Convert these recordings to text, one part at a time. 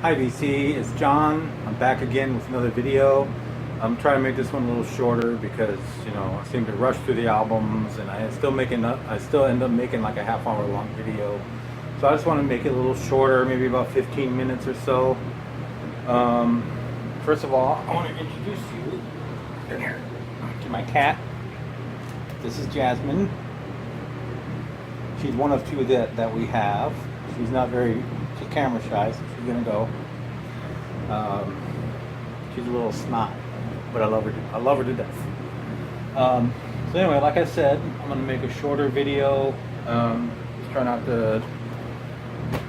Hi VC, it's John. I'm back again with another video. I'm trying to make this one a little shorter because I seem to rush through the albums, and I still end up making like a half-hour long video. So I just want to make it a little shorter, maybe about 15 minutes or so. First of all, I want to introduce you to my cat. This is Jasmine. She's one of two that we have. She's camera shy, so she's gonna go. She's a little snot, but I love her to death. So anyway, like I said, I'm gonna make a shorter video. Just try not to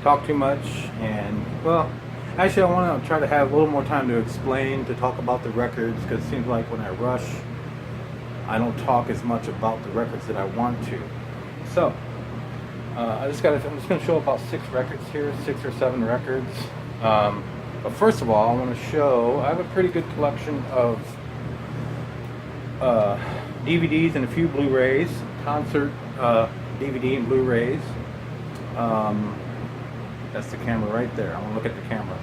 talk too much, and well, actually I want to try to have a little more time to talk about the records, because it seems like when I rush, I don't talk as much about the records that I want to. So I'm just going to show about 6 records here, 6 or 7 records. But first of all, I want to show, I have a pretty good collection of DVDs and a few Blu-rays, concert DVD and Blu-rays. That's the camera right there. I want to look at the camera.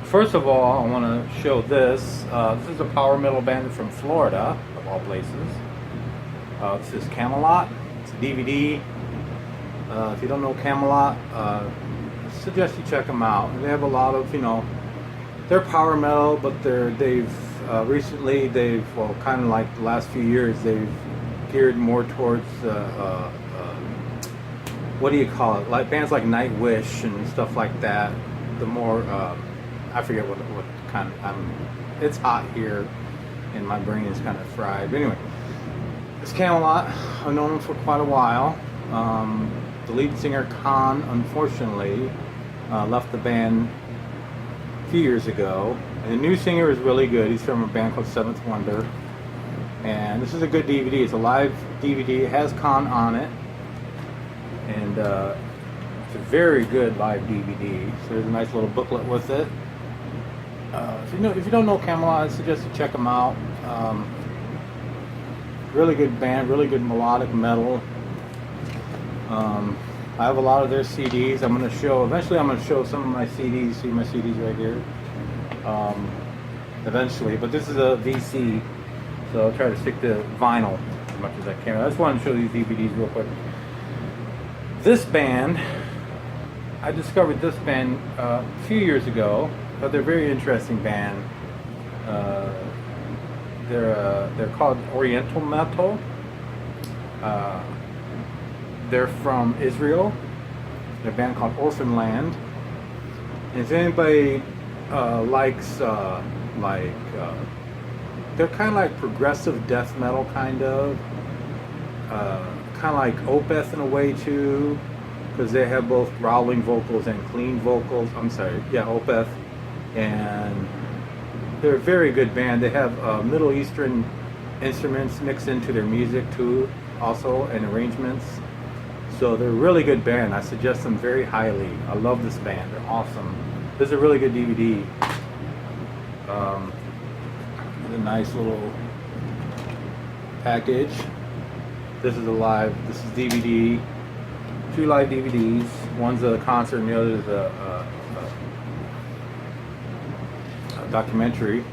First of all, I want to show this. This is a power metal band from Florida, of all places. This is Kamelot. It's a DVD. If you don't know Kamelot, I suggest you check them out. They have a lot of, they're power metal, but they've kind of like the last few years, they've geared more towards what do you call it? Like bands like Nightwish and stuff like that. The more I forget what kind of. It's hot here, and my brain is kind of fried. But anyway. It's Kamelot. I've known him for quite a while. The lead singer, Khan, unfortunately, left the band a few years ago. And the new singer is really good. He's from a band called Seventh Wonder. And this is a good DVD. It's a live DVD. It has Khan on it. And it's a very good live DVD. So there's a nice little booklet with it. If you don't know Kamelot, I suggest you check them out. Really good band, really good melodic metal. I have a lot of their CDs. Eventually I'm going to show some of my CDs. See my CDs right here. Eventually, but this is a VC, so I'll try to stick to vinyl as much as I can. I just wanted to show these DVDs real quick. This band, I discovered this band a few years ago, but they're a very interesting band. They're called Oriental Metal. They're from Israel. They're a band called Orphan Land. And if anybody likes they're kind of like progressive death metal, kind of like Opeth in a way too, because they have both growling vocals and clean vocals. Opeth. And they're a very good band. They have Middle Eastern instruments mixed into their music too, also, and arrangements. So they're a really good band. I suggest them very highly. I love this band. They're awesome. This is a really good DVD. It's a nice little package. This is DVD. 2 live DVDs. One's a concert and the other is a documentary.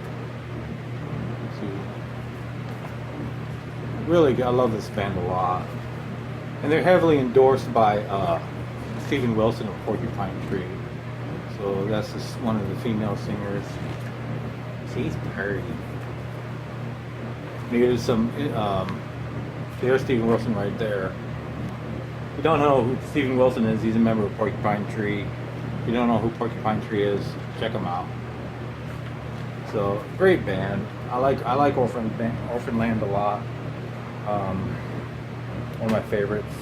Really, I love this band a lot, and they're heavily endorsed by Steven Wilson of Porcupine Tree. So that's just one of the female singers. She's pretty. There's there's Steven Wilson right there. If you don't know who Steven Wilson is, he's a member of Porcupine Tree. If you don't know who Porcupine Tree is, check him out. So great band. I like Orphan Land a lot. One of my favorites.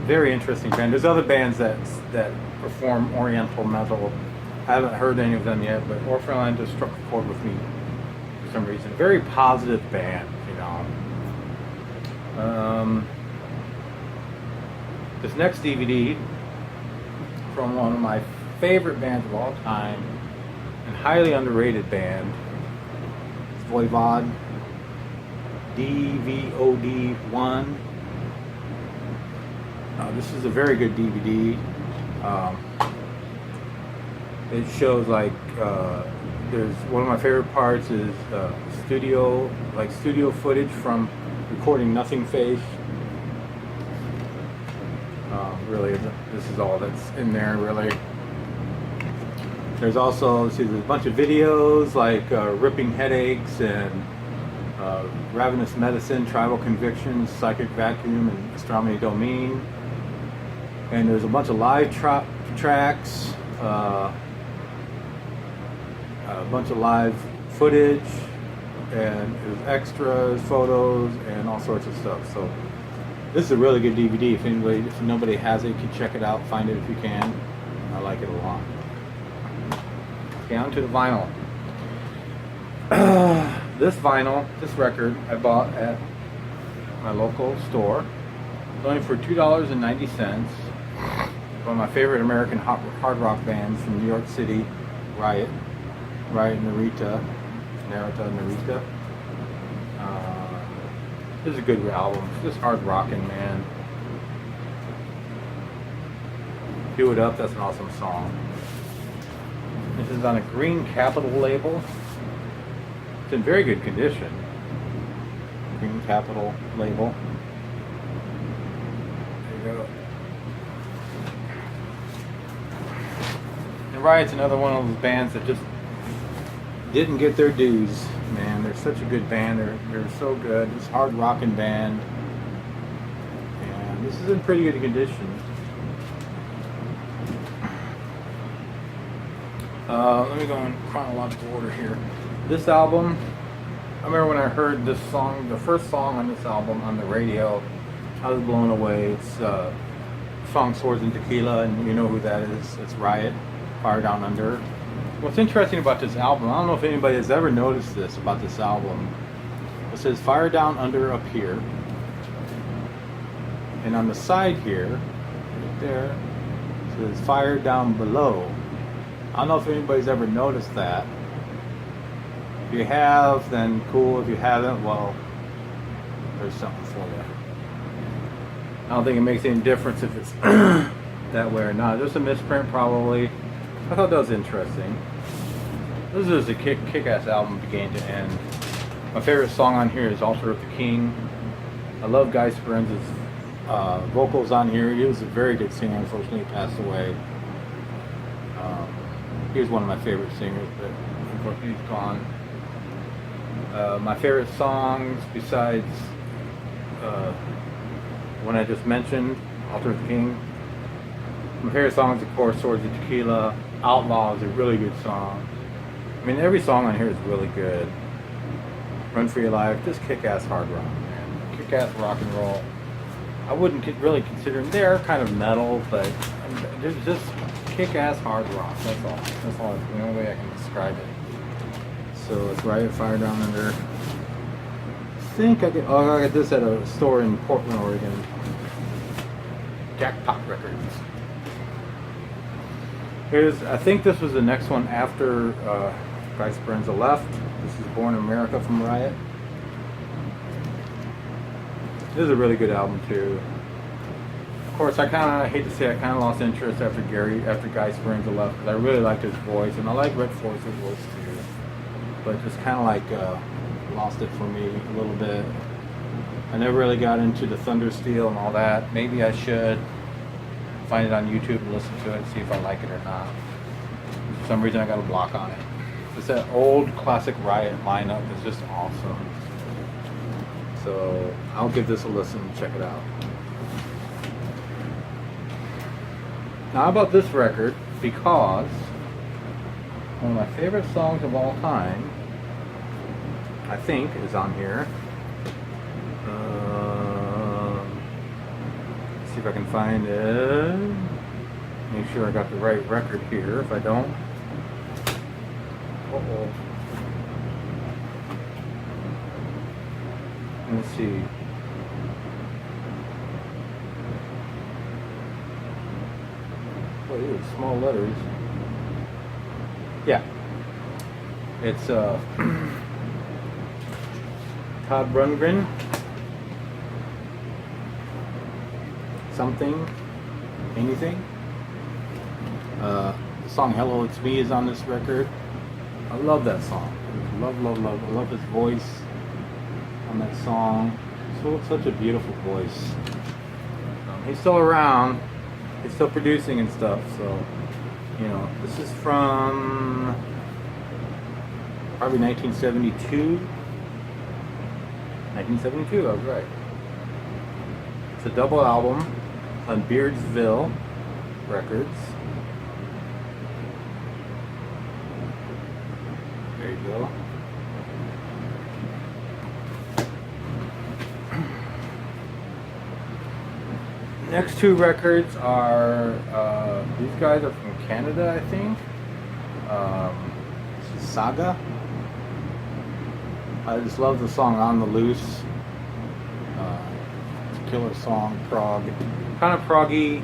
Very interesting band. There's other bands that perform Oriental metal. I haven't heard any of them yet, but Orphan Land just struck a chord with me for some reason. Very positive band, This next DVD from one of my favorite bands of all time, and highly underrated band, is Voivod. DVOD1. This is a very good DVD. It shows like there's one of my favorite parts is studio footage from recording Nothing Face. Really, this is all that's in there. Really, there's also there's a bunch of videos like Ripping Headaches and Ravenous Medicine, Tribal Convictions, Psychic Vacuum, and Astronomy Domain. And there's a bunch of live tracks, a bunch of live footage, and there's extras, photos, and all sorts of stuff. So this is a really good DVD. If nobody has it, you can check it out. Find it if you can. I like it a lot. Okay, on to the vinyl. This vinyl, this record, I bought at my local store. It's only for $2.90. One of my favorite American hard rock bands from New York City, Riot, Narita. This is a good album. It's just hard rocking, man. Do It Up, that's an awesome song. This is on a Green Capital label. It's in very good condition. Green Capital label. There you go. And Riot's another one of those bands that just didn't get their dues, man. They're such a good band. They're so good. It's a hard rocking band. And this is in pretty good condition. Let me go in chronological order here. This album, I remember when I heard this song, the first song on this album on the radio, I was blown away. It's song Swords and Tequila, and you know who that is. It's Riot, Fire Down Under. What's interesting about this album, I don't know if anybody has ever noticed this about this album. It says Fire Down Under up here, and on the side here, right there, it says Fire Down Below. I don't know if anybody's ever noticed that. If you have, then cool. If you haven't, well, there's something for you. I don't think it makes any difference if it's that way or not. Just a misprint, probably. I thought that was interesting. This is a kick-ass album beginning to end. My favorite song on here is Altar of the King. I love Guy Speranza's vocals on here. He was a very good singer. Unfortunately, he passed away. He was one of my favorite singers, but unfortunately he's gone. My favorite songs, besides one I just mentioned, Altar of the King. My favorite songs, of course, Swords and Tequila. Outlaw is a really good song. I mean, every song on here is really good. Run for Your Life, just kick-ass hard rock, man. Kick-ass rock and roll. I wouldn't really consider them, they're kind of metal, but they're just kick-ass hard rock. That's all. That's all. That's the only way I can describe it. So it's Riot, Fire Down Under. I think I got this at a store in Portland, Oregon. Jackpot Records. I think this was the next one after Guy Speranza left. This is Born in America from Riot. This is a really good album too. Of course, I hate to say I kind of lost interest after Guy Speranza left, because I really liked his voice, and I like Red Force's voice too. But just kind of like lost it for me a little bit. I never really got into the Thundersteel and all that. Maybe I should find it on YouTube and listen to it, see if I like it or not. For some reason I got a block on it. It's that old classic Riot lineup. It's just awesome. So I'll give this a listen and check it out. Now how about this record? Because one of my favorite songs of all time, I think, is on here. See if I can find it. Make sure I got the right record here. If I don't, uh-oh. Let's see. Well, these are small letters. Yeah. It's Todd Rundgren. Something, anything. The song "Hello It's Me" is on this record. I love that song. Love, love, love. I love his voice on that song. So such a beautiful voice. He's still around. He's still producing and stuff. So, you know, this is from probably 1972. 1972, I was right. It's a double album on Beardsville Records. There you go. Next two records are, these guys are from Canada, I think. This is Saga. I just love the song "On the Loose." It's a killer song, prog. Kind of proggy,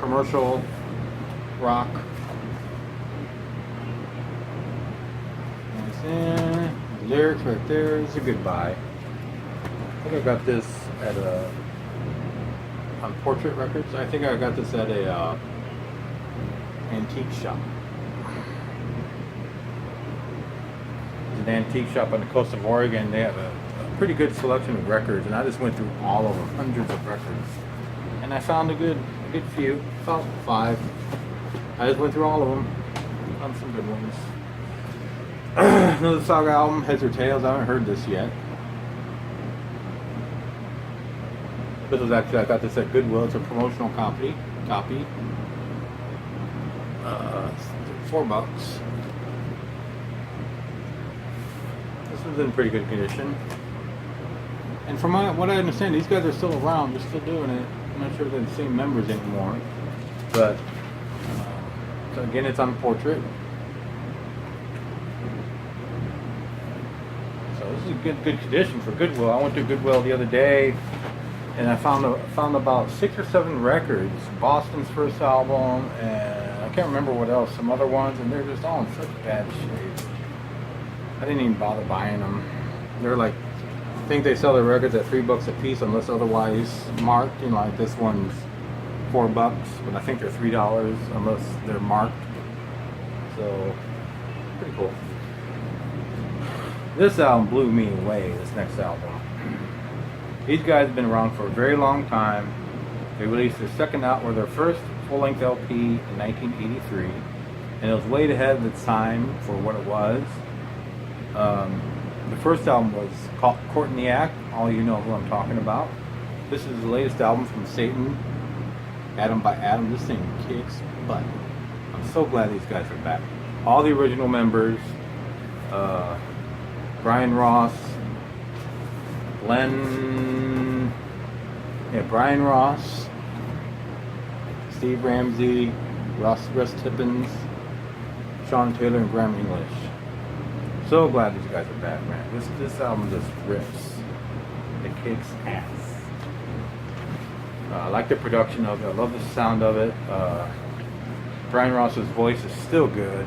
commercial rock. And lyrics right there. It's a good buy. I think I got this at on Portrait Records. I think I got this at a antique shop. It's an antique shop on the coast of Oregon. They have a pretty good selection of records, and I just went through all of them, hundreds of records, and I found a good few, about 5. I just went through all of them, found some good ones. Another Saga album, Heads or Tails. I haven't heard this yet. This was actually, I got this at Goodwill. It's a promotional copy. $4. This one's in pretty good condition. And from what I understand, these guys are still around. They're still doing it. I'm not sure if they're the same members anymore. But, so again, it's on Portrait. So this is a good condition for Goodwill. I went to Goodwill the other day, and I found about 6 or 7 records. Boston's first album, and I can't remember what else. Some other ones, and they're just all in such bad shape. I didn't even bother buying them. They're like, I think they sell their records at $3 a piece unless otherwise marked. You know, like this one's $4, but I think they're $3 unless they're marked. So, pretty cool. This album blew me away, this next album. These guys have been around for a very long time. They released their second album, or their first full-length LP in 1983, and it was way ahead of its time for what it was. The first album was called Court in the Act. All you know who I'm talking about. This is the latest album from Satan, Atom by Atom. This thing kicks butt. I'm so glad these guys are back. All the original members, Brian Ross, Brian Ross, Steve Ramsey, Russ Tippins, Sean Taylor, and Graham English. So glad these guys are back, man. This album just rips. It kicks ass. I like the production of it. I love the sound of it. Brian Ross's voice is still good.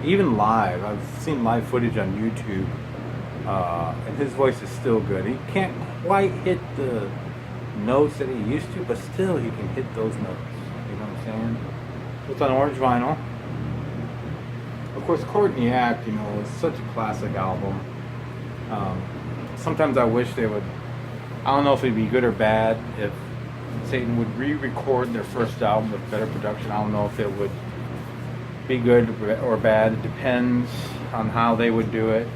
Even live. I've seen live footage on YouTube. And his voice is still good. He can't quite hit the notes that he used to, but still he can hit those notes. You know what I'm saying? It's on orange vinyl. Of course, Court in the Act, you know, is such a classic album. Sometimes I wish they would, I don't know if it'd be good or bad if Satan would re-record their first album with better production. I don't know if it would be good or bad. It depends on how they would do it.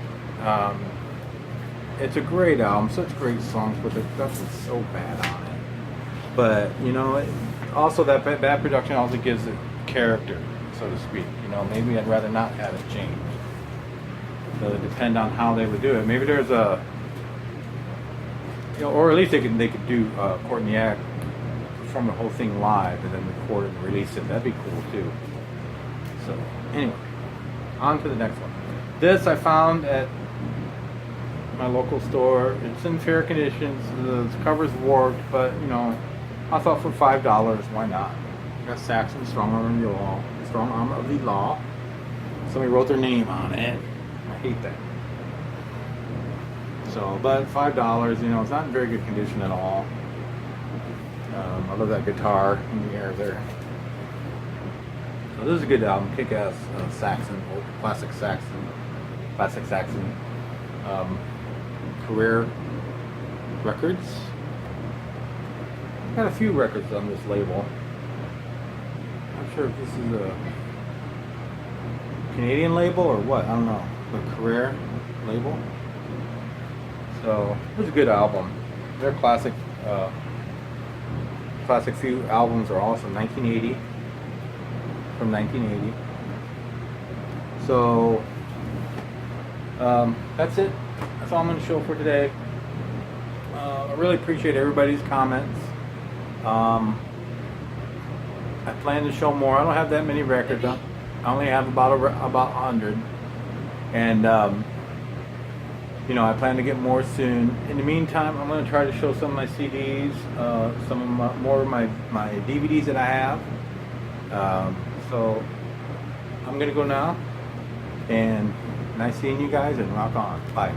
It's a great album, such great songs, but the stuff is so bad on it. But, you know, also that bad production also gives it character, so to speak. You know, maybe I'd rather not have it changed. So it would depend on how they would do it. Maybe there's a, you know, or at least they could do Court in the Act, perform the whole thing live and then record it and release it. That'd be cool too. So anyway, on to the next one. This I found at my local store. It's in fair conditions. The cover's warped, but you know, I thought for $5, why not? Got Saxon, Strong Arm of the Law. Strong Arm of the Law. Somebody wrote their name on it. I hate that. So, but $5, you know, it's not in very good condition at all. I love that guitar in the air there. So this is a good album, kick-ass Saxon, old classic Saxon Career Records. Got a few records on this label. Not sure if this is a Canadian label or what. I don't know. The Career label. So it was a good album. Their classic few albums are awesome. 1980, from 1980. So that's it. That's all I'm going to show for today. I really appreciate everybody's comments. I plan to show more. I don't have that many records. I only have about 100, and you know, I plan to get more soon. In the meantime, I'm going to try to show some of my CDs, more of my DVDs that I have. So I'm going to go now, and nice seeing you guys, and rock on. Bye.